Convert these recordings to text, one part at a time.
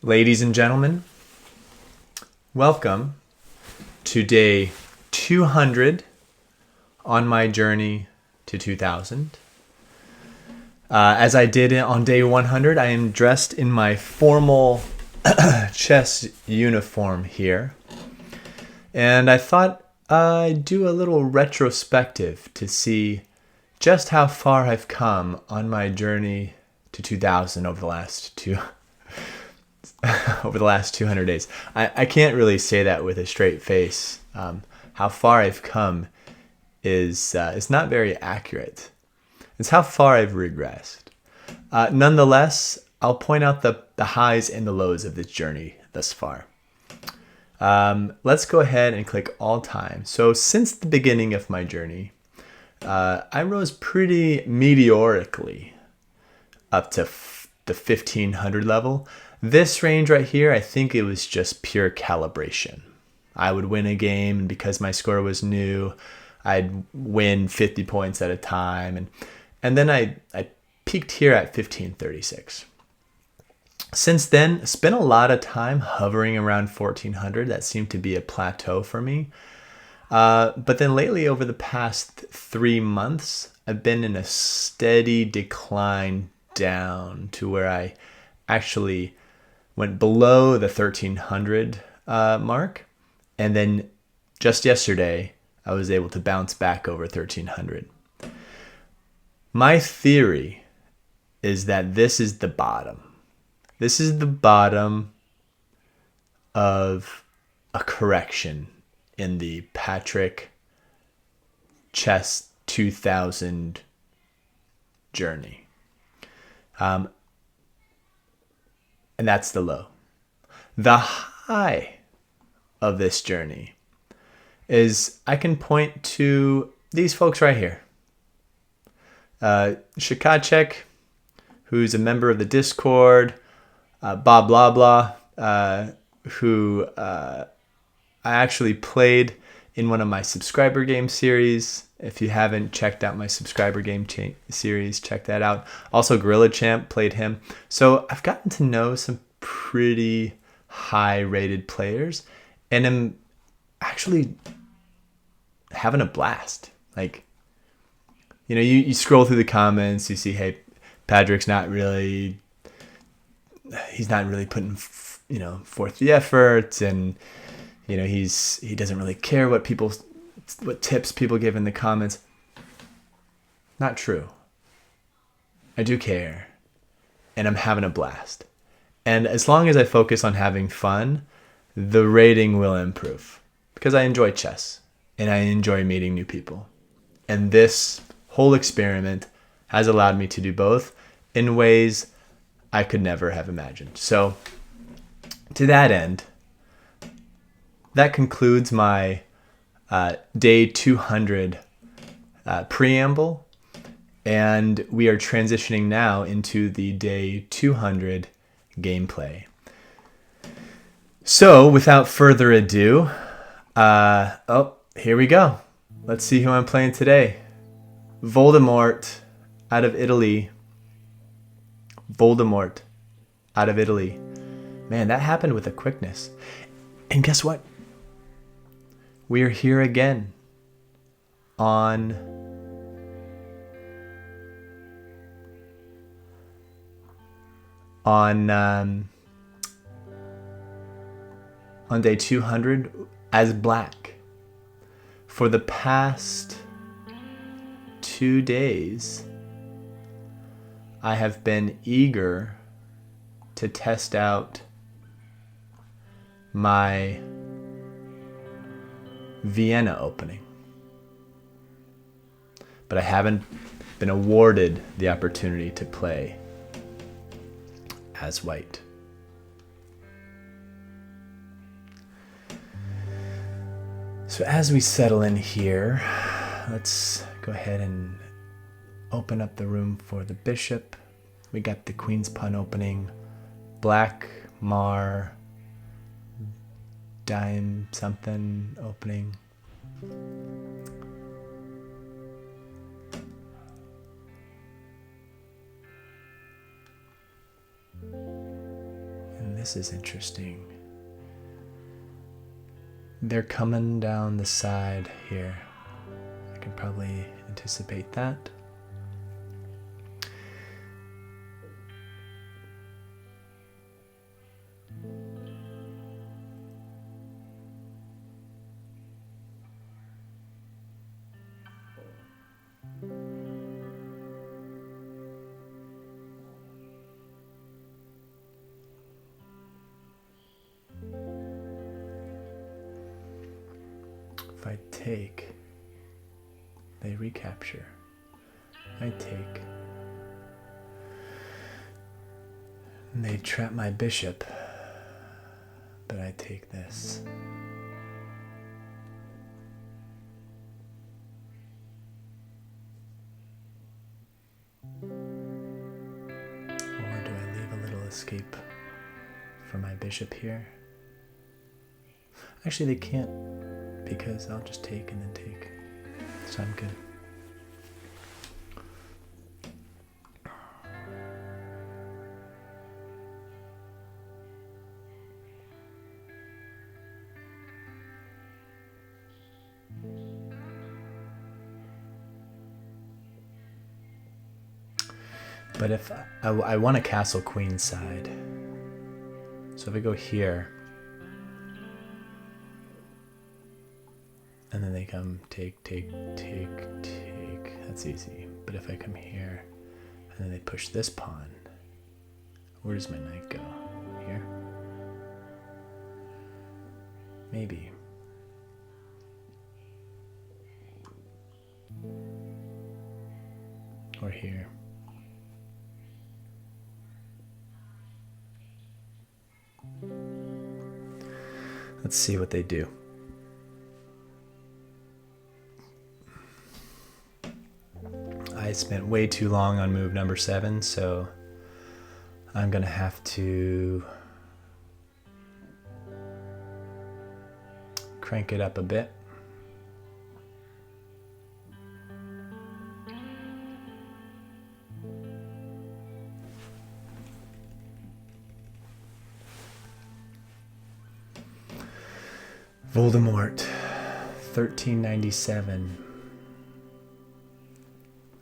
Ladies and gentlemen, welcome to day 200 on my journey to 2000. As I did on day 100, I am dressed in my formal chess uniform here. And I thought I'd do a little retrospective to see just how far I've come on my journey to 2000 over the last 200 days. I can't really say that with a straight face. How far I've come is not very accurate. It's how far I've regressed. Nonetheless, I'll point out the highs and the lows of this journey thus far. Let's go ahead and click all time. So since the beginning of my journey, I rose pretty meteorically up to the 1500 level. This range right here, I think it was just pure calibration. I would win a game, and because my score was new, I'd win 50 points at a time. And then I peaked here at 1536. Since then, spent a lot of time hovering around 1400. That seemed to be a plateau for me. But then lately, over the past 3 months, I've been in a steady decline down to where I actually went below the 1300 mark. And then just yesterday, I was able to bounce back over 1300. My theory is that this is the bottom. This is the bottom of a correction in the Patrick Chess 2000 journey. And that's the low. The high of this journey is I can point to these folks right here. Shikacek, who's a member of the Discord, Bob Blah Blah, who I actually played in one of my subscriber game series. If you haven't checked out my subscriber game series, check that out. Also, Gorilla Champ, played him. So I've gotten to know some pretty high-rated players, and I'm actually having a blast. Like, you scroll through the comments, you see, hey, Patrick's he's not really putting, forth the effort, and he doesn't really care what tips people give in the comments. Not true. I do care, and I'm having a blast. And as long as I focus on having fun, the rating will improve because I enjoy chess and I enjoy meeting new people. And this whole experiment has allowed me to do both in ways I could never have imagined. So to that end, that concludes my day 200 preamble, and we are transitioning now into the day 200 gameplay. So without further ado, here we go. Let's see who I'm playing today. Voldemort out of Italy. Man, that happened with a quickness. And guess what? We're here again on day 200 as black. For the past 2 days, I have been eager to test out my Vienna opening. But I haven't been awarded the opportunity to play as white. So as we settle in here, let's go ahead and open up the room for the bishop. We got the Queen's Pawn opening, Blackmar, dime something opening. And this is interesting. They're coming down the side here. I can probably anticipate that. If I take, they recapture. I take, and they trap my bishop, but I take this. Or do I leave a little escape for my bishop here? Actually, they can't, because I'll just take and then take. So I'm good. But if I want a castle queen side, so if I go here, and then they come take, that's easy. But if I come here, and then they push this pawn, where does my knight go? Here? Maybe. Or here. Let's see what they do. I spent way too long on move number 7, so I'm gonna have to crank it up a bit. Voldemort, 1397,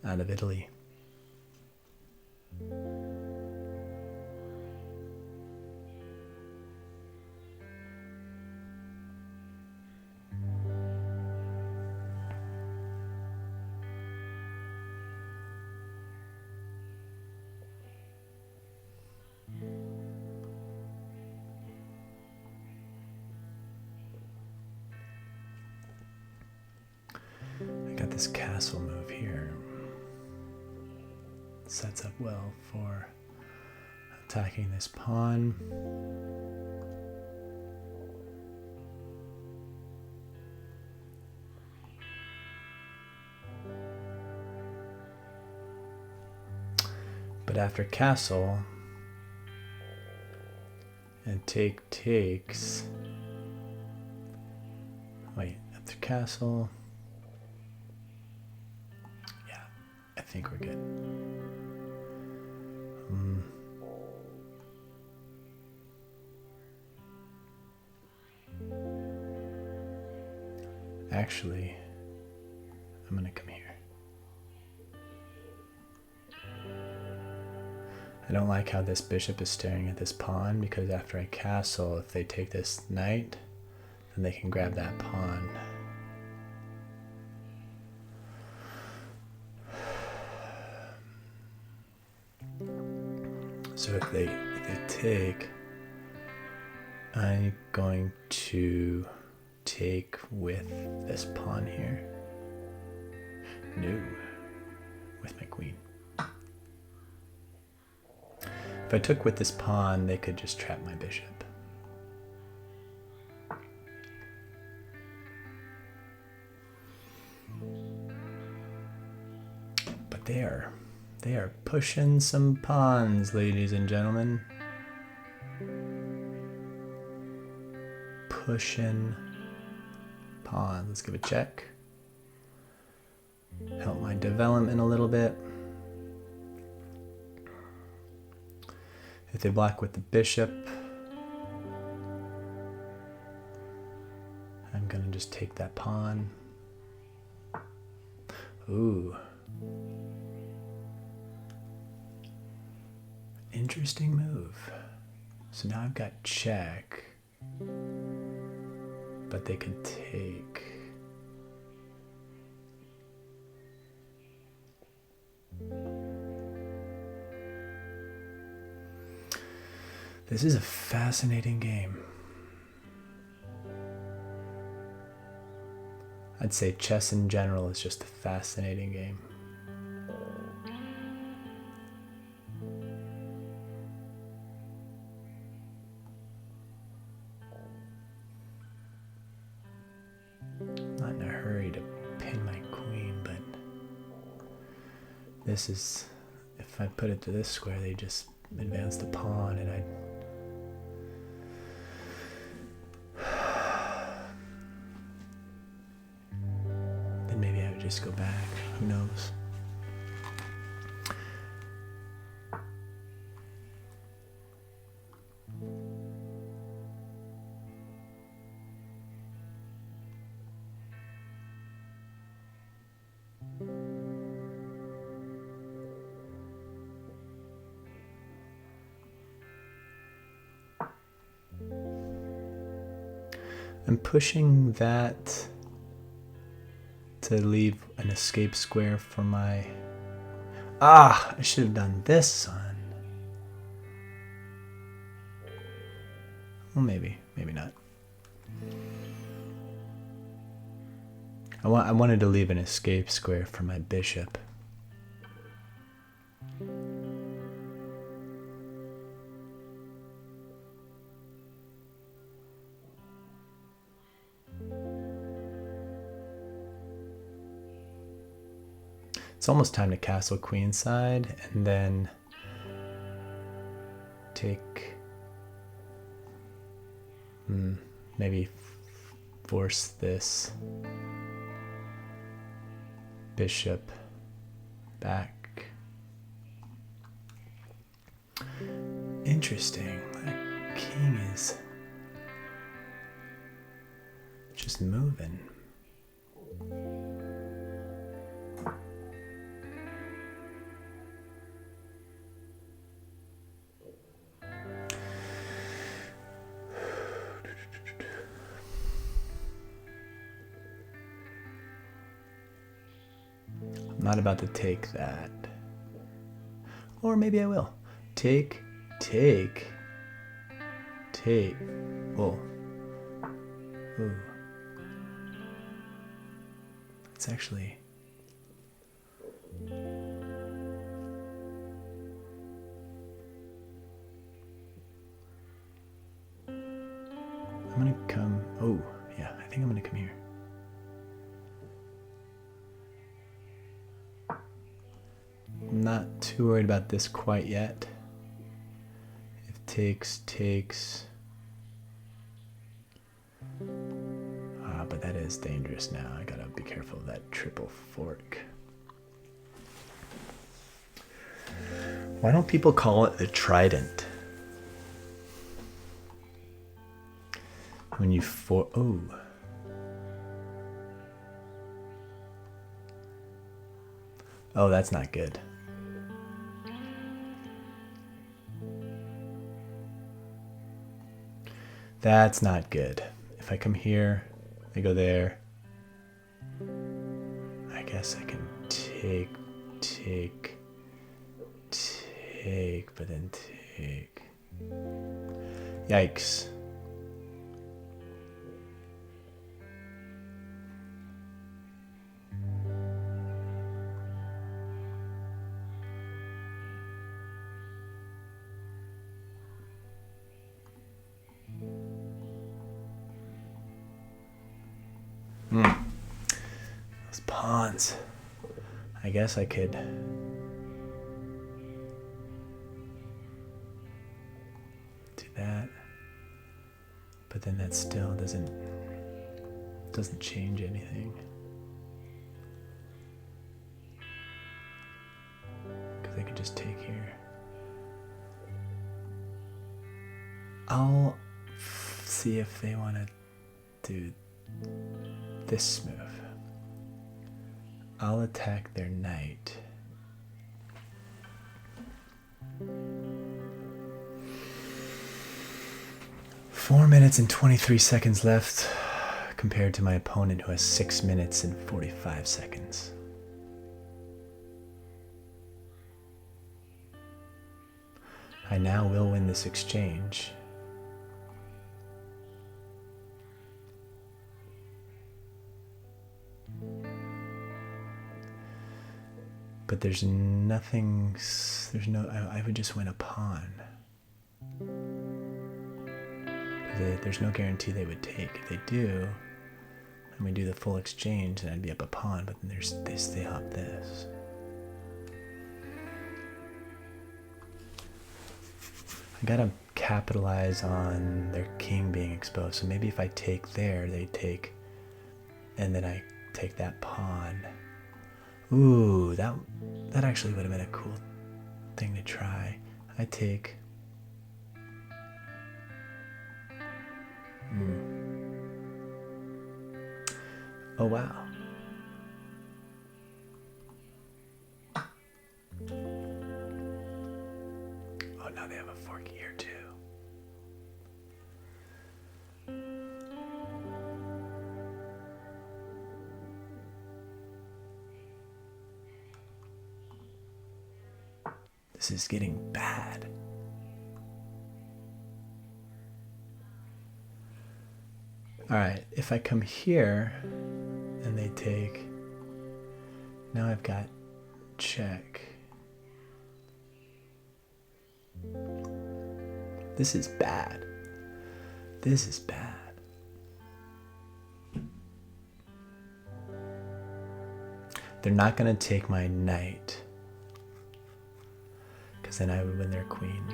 out of Italy. This castle move here sets up well for attacking this pawn. But after castle and takes, wait, after castle, I think we're good. Actually, I'm gonna come here. I don't like how this bishop is staring at this pawn, because after I castle, if they take this knight, then they can grab that pawn. So if they take, I'm going to take with this pawn here. No, with my queen. If I took with this pawn, they could just trap my bishop. But they are pushing some pawns, ladies and gentlemen. Pushing pawns. Let's give a check. Help my development a little bit. If they block with the bishop, I'm gonna just take that pawn. Ooh. Interesting move. So now I've got check, but they could take. This is a fascinating game. I'd say chess in general is just a fascinating game. Not in a hurry to pin my queen, but this is, if I put it to this square, they just advance the pawn and I'd just go back. Who knows? I'm pushing that to leave an escape square for my... I should have done this, son. Well, maybe not. I wanted to leave an escape square for my bishop. It's almost time to castle queenside and then take, maybe force this bishop back. Interesting. That king is just moving. I'm not about to take that. Or maybe I will. Take. Oh. Ooh. It's actually... I'm gonna come... Oh, yeah, I think I'm gonna come here. I'm not too worried about this quite yet. If takes... but that is dangerous now. I gotta be careful of that triple fork. Why don't people call it the trident? When you Oh, that's not good. That's not good. If I come here, I go there. I guess I can take, but then take. Yikes. Those pawns. I guess I could do that, but then that still doesn't change anything, because I could just take here. I'll see if they want to do this move. I'll attack their knight. Four minutes and 23 seconds left compared to my opponent who has 6 minutes and 45 seconds. I now will win this exchange. But there's nothing, I would just win a pawn. There's no guarantee they would take. If they do, and we do the full exchange, then I'd be up a pawn, but then they stay up this. I gotta capitalize on their king being exposed. So maybe if I take there, they take, and then I take that pawn. Ooh, that actually would have been a cool thing to try. I take. Oh wow. Oh, now they have a fork here too. This is getting bad. All right, if I come here and they take, now I've got check. This is bad. This is bad. They're not going to take my knight, because then I would win their queen.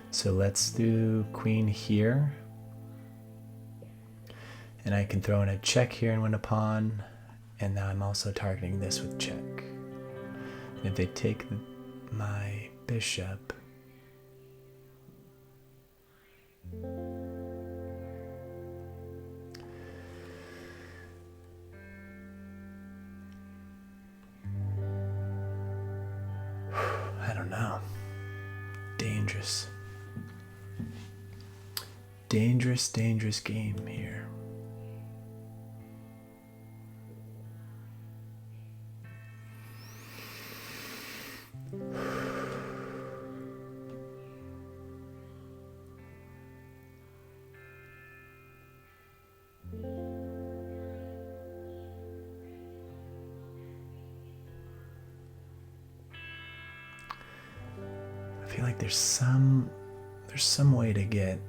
So let's do queen here. And I can throw in a check here and win a pawn. And now I'm also targeting this with check. And if they take my bishop, I don't know. Dangerous. Dangerous, dangerous game here. I feel like there's some way to get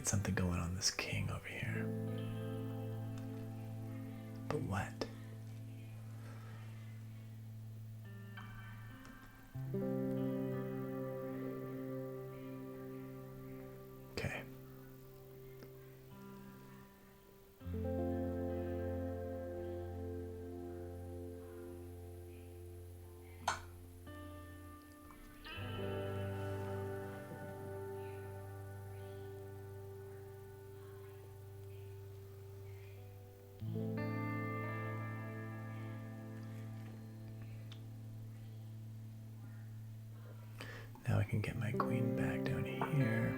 something going on this king over here. But what? Okay. Now I can get my queen back down here.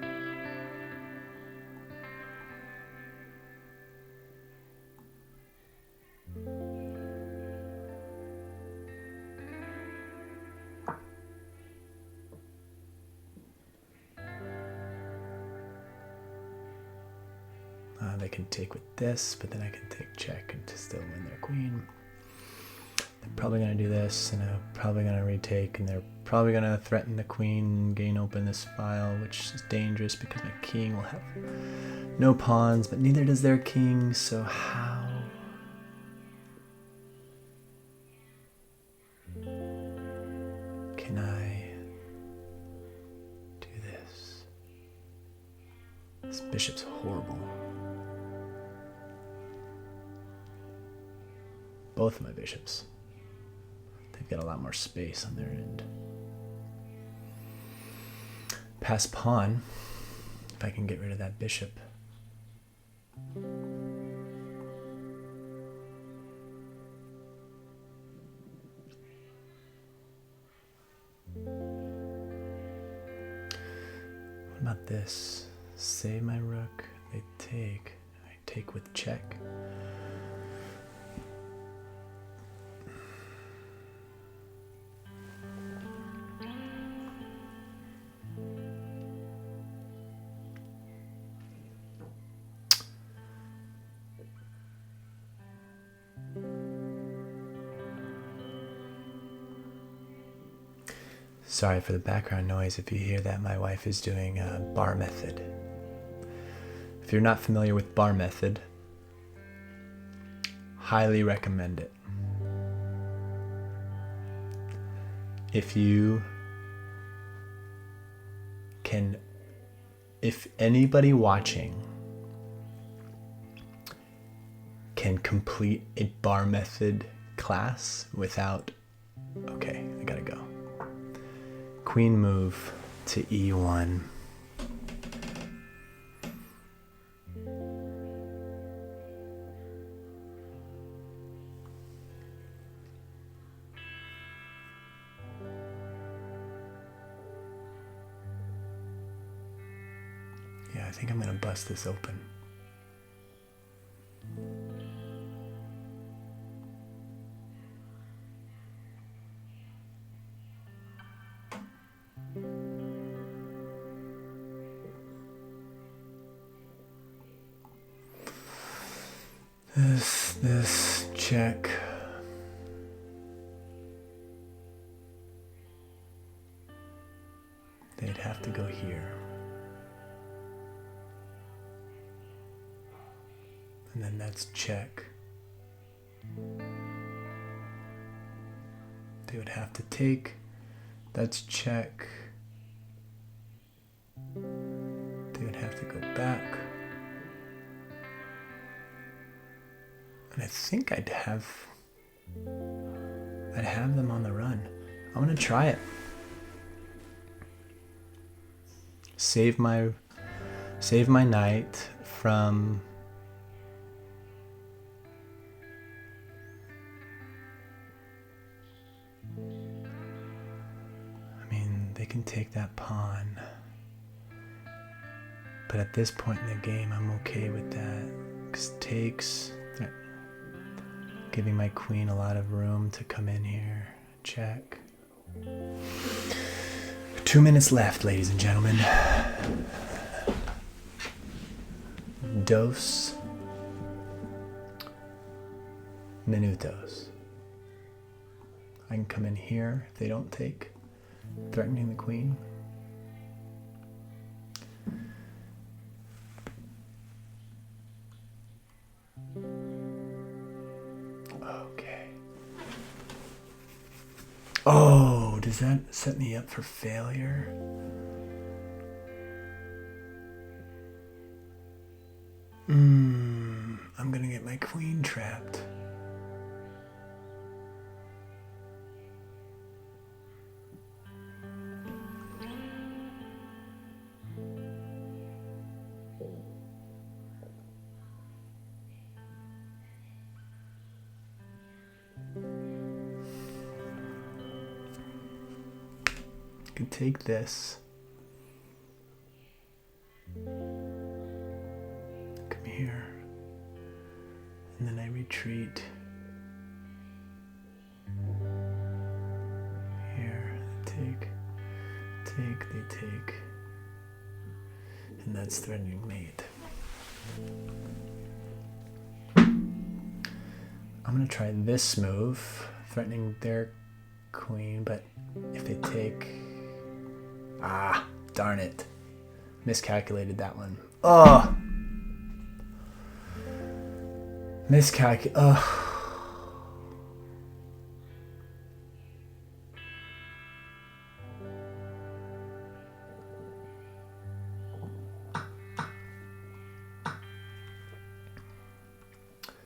They can take with this, but then I can take check and to still win their queen. They're probably going to do this, and they're probably going to retake, and they're probably going to threaten the queen, gain open this file, which is dangerous because my king will have no pawns, but neither does their king, so how? Can I do this? This bishop's horrible. Both of my bishops. They've got a lot more space on their end. Pass pawn. If I can get rid of that bishop. What about this? Save my rook. They take. I take with check. Sorry for the background noise if you hear that. My wife is doing a bar method. If you're not familiar with bar method, highly recommend it. If anybody watching can complete a bar method class without, okay, I gotta go. Queen move to E1. Yeah, I think I'm gonna bust this open. This, check. They'd have to go here. And then that's check. They would have to take. That's check. They would have to go back. And I think I'd have them on the run. I'm gonna try it. Save my knight from they can take that pawn. But at this point in the game, I'm okay with that. Because takes, giving my queen a lot of room to come in here. Check. 2 minutes left, ladies and gentlemen. Dos minutos. I can come in here if they don't take. Threatening the queen. Okay. Oh, does that set me up for failure? I'm gonna get my queen trapped. Could take this. Come here. And then I retreat. Here, take, they take. And that's threatening mate. I'm gonna try this move, threatening their queen, but if they take, darn it. Miscalculated that one. Oh!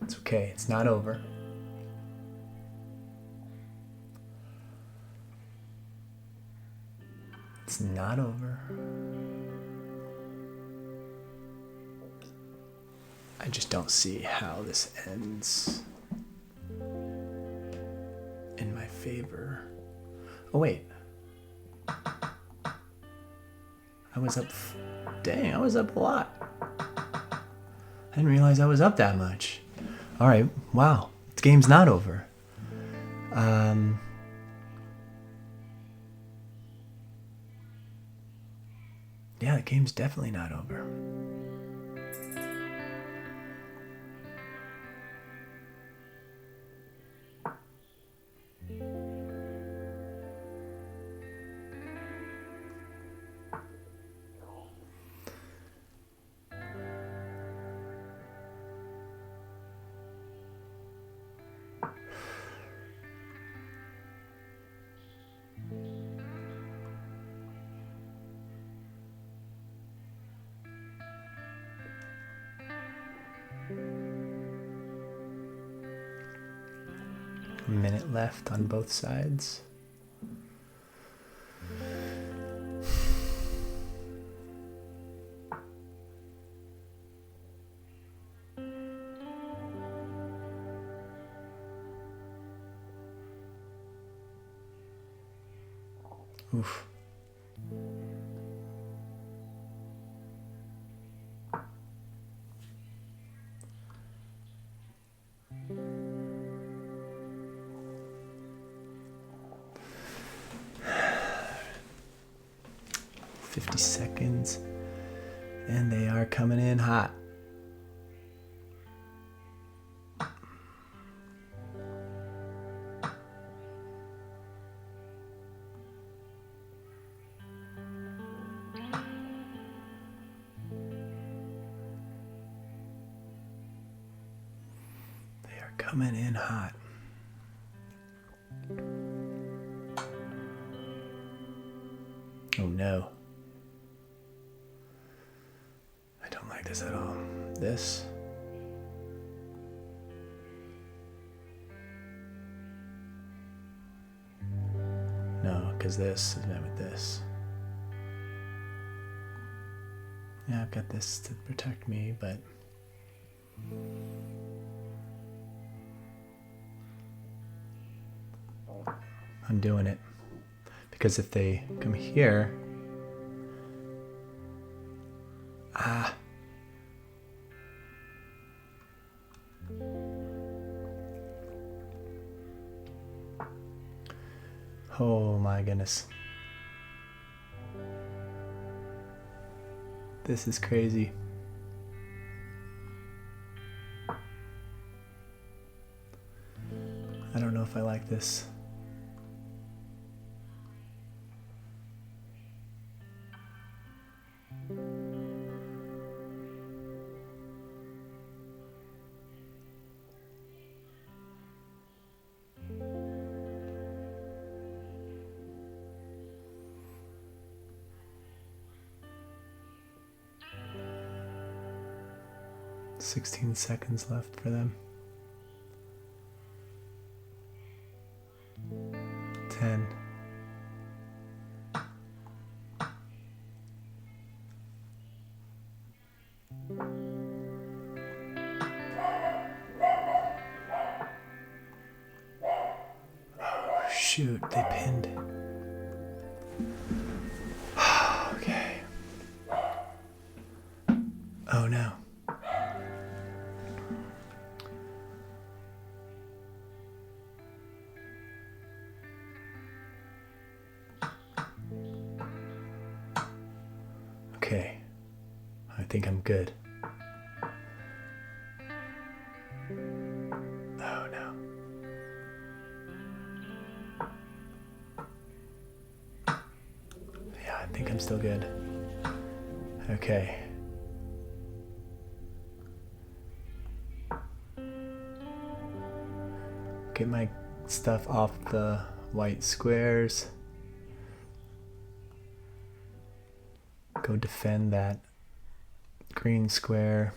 It's okay, it's not over. It's not over. just don't see how this ends in my favor. Oh, wait. I was up... Dang, I was up a lot. I didn't realize I was up that much. Alright, wow. The game's not over. Yeah, the game's definitely not over. A minute left on both sides. Oof. Seconds, and they are coming in hot. They are coming in hot. Oh no. This at all. This. No, because this is met with this. Yeah, I've got this to protect me, but I'm doing it. Because if they come here, oh my goodness. This is crazy. I don't know if I like this. $16 seconds left for them. 10. Oh, shoot, they pinned. Okay. Oh no. Okay, I think I'm good. Oh no. Yeah, I think I'm still good. Okay. Get my stuff off the white squares. Go defend that green square.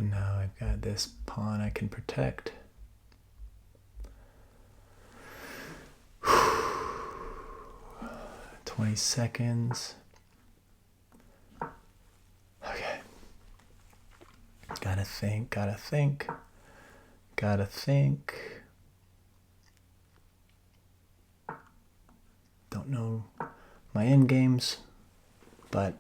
And now I've got this pawn I can protect. 20 seconds. Okay. Gotta think, gotta think, gotta think. Don't know my end games, but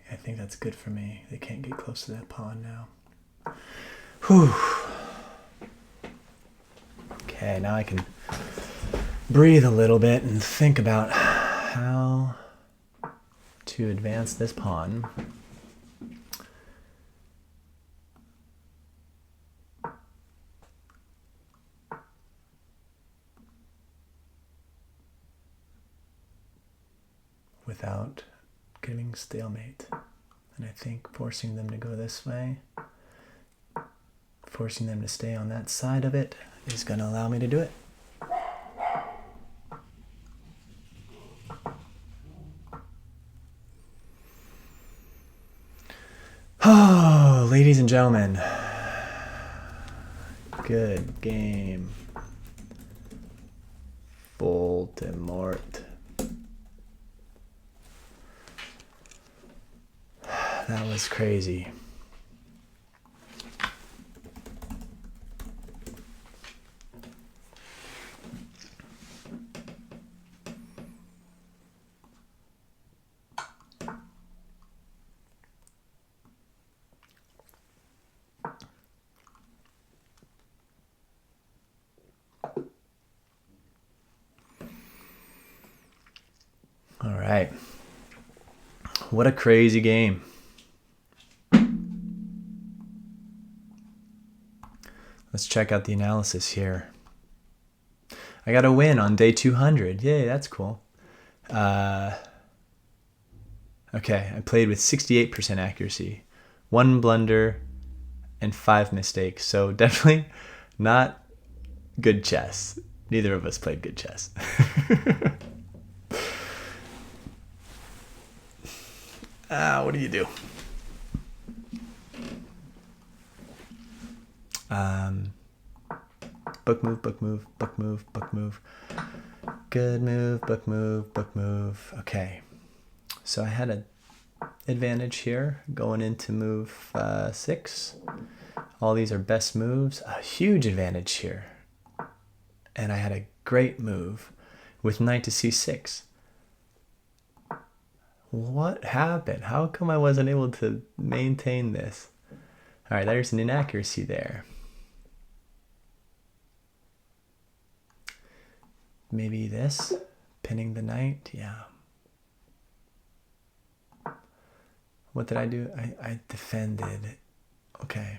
I think that's good for me. They can't get close to that pawn now. Whew. Okay, now I can breathe a little bit and think about how to advance this pawn. Without getting stalemate. And I think forcing them to go this way, forcing them to stay on that side of it, is going to allow me to do it. Oh, ladies and gentlemen, good game. Voldemort. That was crazy. All right. What a crazy game. Let's check out the analysis here. I got a win on day 200. Yay, that's cool. Okay, I played with 68% accuracy, 1 blunder, and 5 mistakes. So definitely not good chess. Neither of us played good chess. What do you do? Book move, book move, book move, book move. Good move, book move, book move. Okay. So I had an advantage here going into move 6. All these are best moves. A huge advantage here. And I had a great move with knight to c6. What happened? How come I wasn't able to maintain this? All right, there's an inaccuracy there. Maybe this, pinning the knight, yeah. What did I do? I defended. Okay.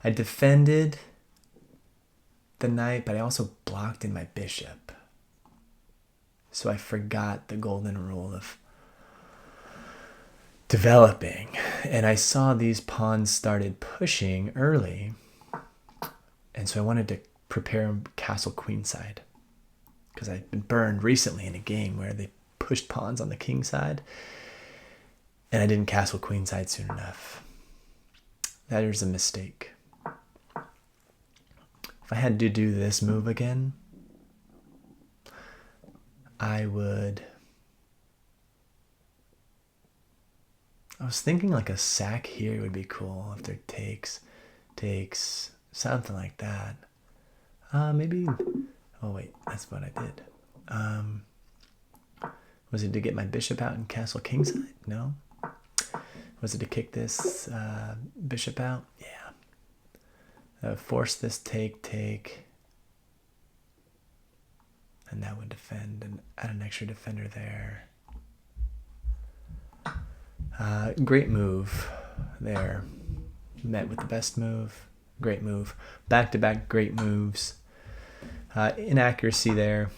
I defended the knight, but I also blocked in my bishop. So I forgot the golden rule of developing. And I saw these pawns started pushing early. And so I wanted to prepare castle queenside. Because I'd been burned recently in a game where they pushed pawns on the king side. And I didn't castle queenside soon enough. That is a mistake. If I had to do this move again, I was thinking like a sack here would be cool if there takes, something like that. Maybe, oh wait, that's what I did. Was it to get my bishop out and castle kingside? No. Was it to kick this bishop out? Yeah. Force this take. And that would defend and add an extra defender there. Great move there. Met with the best move. Great move. Back-to-back great moves. Inaccuracy there.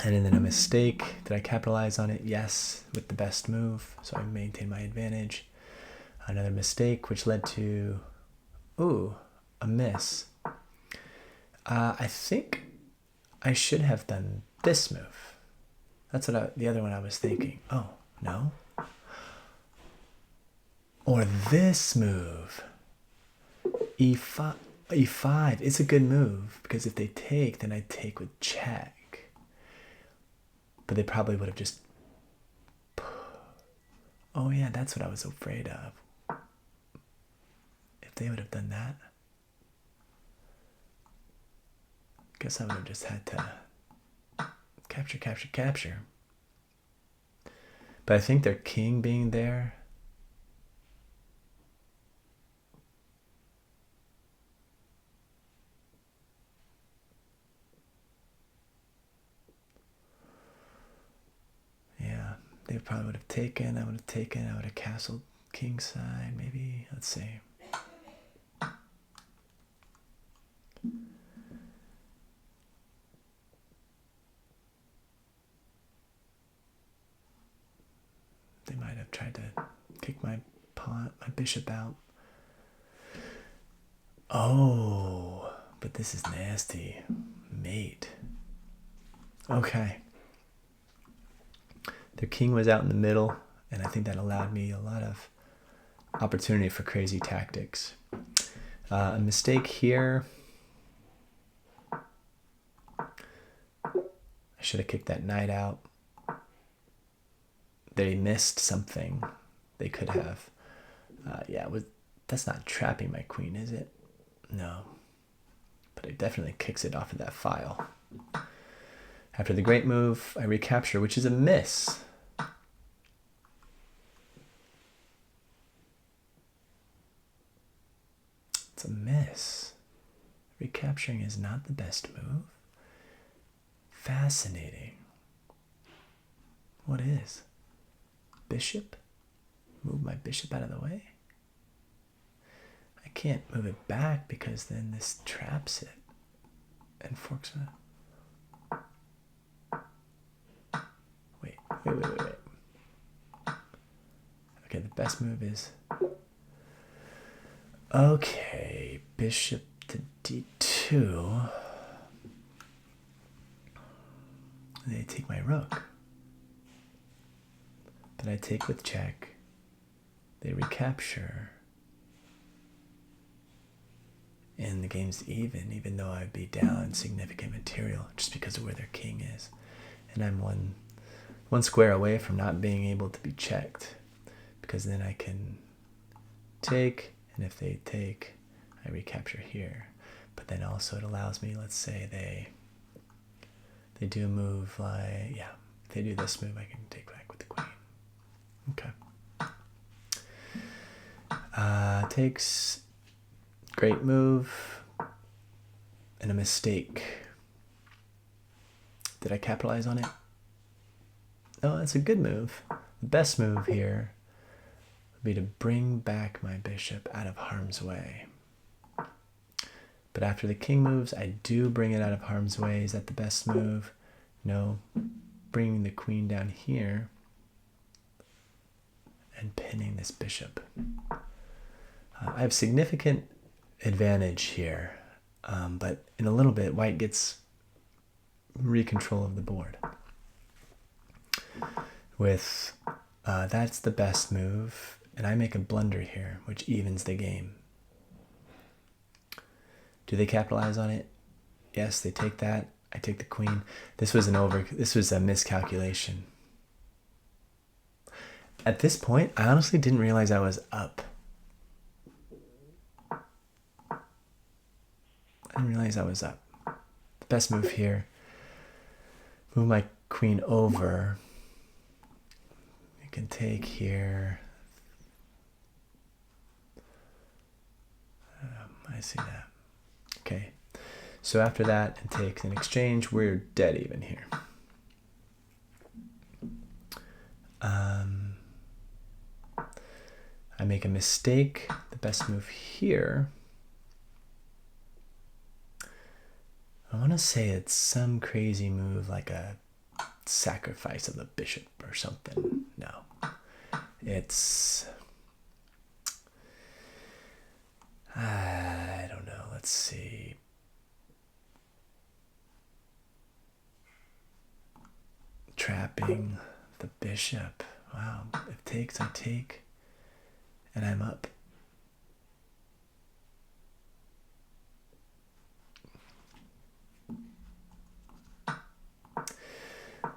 And then a mistake. Did I capitalize on it? Yes, with the best move. So I maintain my advantage. Another mistake, which led to, ooh, a miss. I think I should have done this move. That's what the other one I was thinking. Oh, no. Or this move. E5. E5. It's a good move because if they take, then I take with check. But they probably would have just... Oh yeah, that's what I was afraid of. If they would have done that, I guess I would have just had to capture, capture, capture. But I think their king being there... Yeah, they probably would have taken, I would have taken, I would have castled kingside, maybe. Let's see. They might have tried to kick my pawn, my bishop out. Oh, but this is nasty. Mate. Okay. Their king was out in the middle, and I think that allowed me a lot of opportunity for crazy tactics. A mistake here. I should have kicked that knight out. They missed something. They could have. Yeah, that's not trapping my queen, is it? No. But it definitely kicks it off of that file. After the great move, I recapture, which is a miss. It's a miss. Recapturing is not the best move. Fascinating. What is? Bishop? Move my bishop out of the way? I can't move it back because then this traps it and forks it. Wait. Okay, the best move is... Okay, bishop to d2. They take my rook. But I take with check. They recapture. And the game's even though I'd be down significant material just because of where their king is. And I'm one square away from not being able to be checked. Because then I can take, and if they take, I recapture here. But then also it allows me, let's say they do a move like, yeah, if they do this move, I can take back with the queen. Okay. Takes, great move, and a mistake. Did I capitalize on it? No, that's a good move. The best move here would be to bring back my bishop out of harm's way. But after the king moves, I do bring it out of harm's way. Is that the best move? No. Bringing the queen down here and pinning this bishop. I have significant advantage here, but in a little bit, white gets re-control of the board. With that's the best move, and I make a blunder here, which evens the game. Do they capitalize on it? Yes, they take that. I take the queen. This was a miscalculation. At this point, I honestly didn't realize I was up. I didn't realize I was up. The best move here. Move my queen over. You can take here. I see that. Okay. So after that, and take an exchange, we're dead even here. I make a mistake. The best move here. I want to say it's some crazy move like a sacrifice of the bishop or something. No. It's... I don't know. Let's see. Trapping the bishop. Wow. If takes, I take. And I'm up.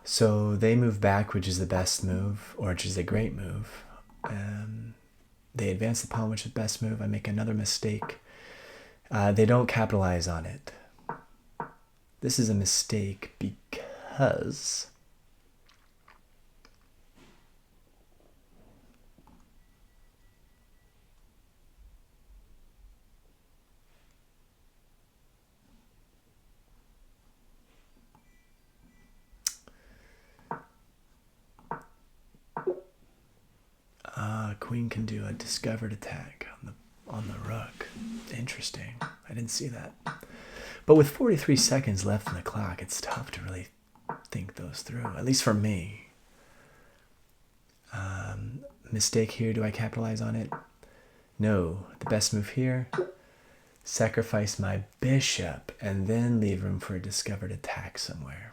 So they move back, which is the best move, or which is a great move. They advance the pawn, which is the best move. I make another mistake. They don't capitalize on it. This is a mistake because queen can do a discovered attack on the rook. Interesting. I didn't see that. But with 43 seconds left on the clock, it's tough to really think those through, at least for me. Mistake here, do I capitalize on it? No. The best move here, sacrifice my bishop and then leave room for a discovered attack somewhere.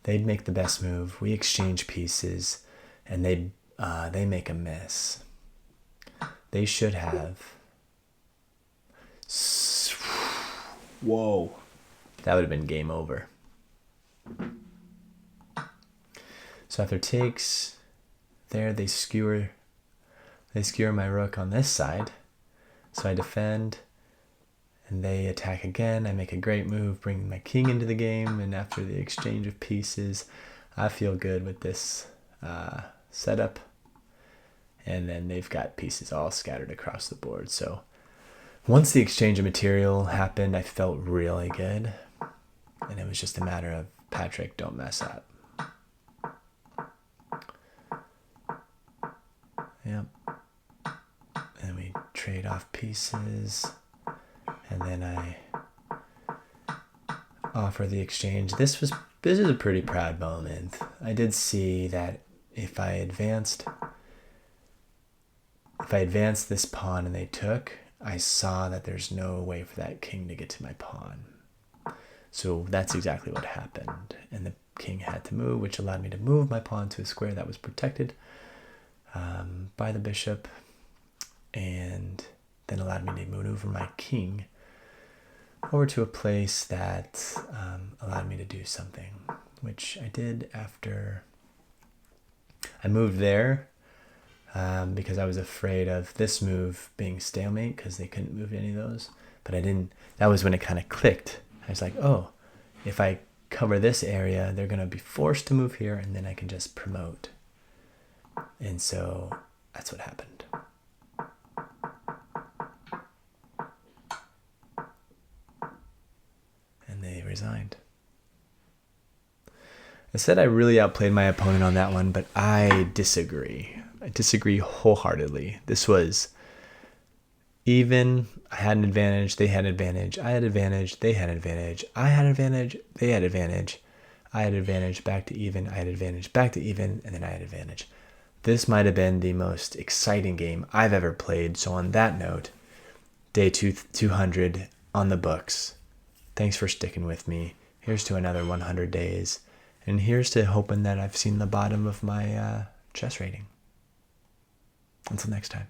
They'd make the best move. We exchange pieces, and they make a miss. They should have. Whoa. That would have been game over. So after takes, there they skewer my rook on this side. So I defend, and they attack again. I make a great move, bringing my king into the game, and after the exchange of pieces, I feel good with this setup. And then they've got pieces all scattered across the board. So once the exchange of material happened, I felt really good. And it was just a matter of, Patrick, don't mess up. Yep. And we trade off pieces. And then I offer the exchange. This is a pretty proud moment. I did see that if I advanced this pawn and they took, I saw that there's no way for that king to get to my pawn. So that's exactly what happened. And the king had to move, which allowed me to move my pawn to a square that was protected by the bishop, and then allowed me to maneuver my king over to a place that allowed me to do something, which I did after I moved there. Because I was afraid of this move being stalemate because they couldn't move any of those. But I didn't. That was when it kind of clicked. I was like, oh, if I cover this area, they're going to be forced to move here, and then I can just promote. And so that's what happened. And they resigned. I said I really outplayed my opponent on that one, but I disagree. I disagree wholeheartedly. This was even. I had an advantage. They had an advantage. I had an advantage. They had an advantage. I had an advantage. They had an advantage. I had an advantage. Back to even. I had an advantage. Back to even. And then I had an advantage. This might have been the most exciting game I've ever played. So on that note, day 200 on the books. Thanks for sticking with me. Here's to another 100 days. And here's to hoping that I've seen the bottom of my chess rating. Until next time.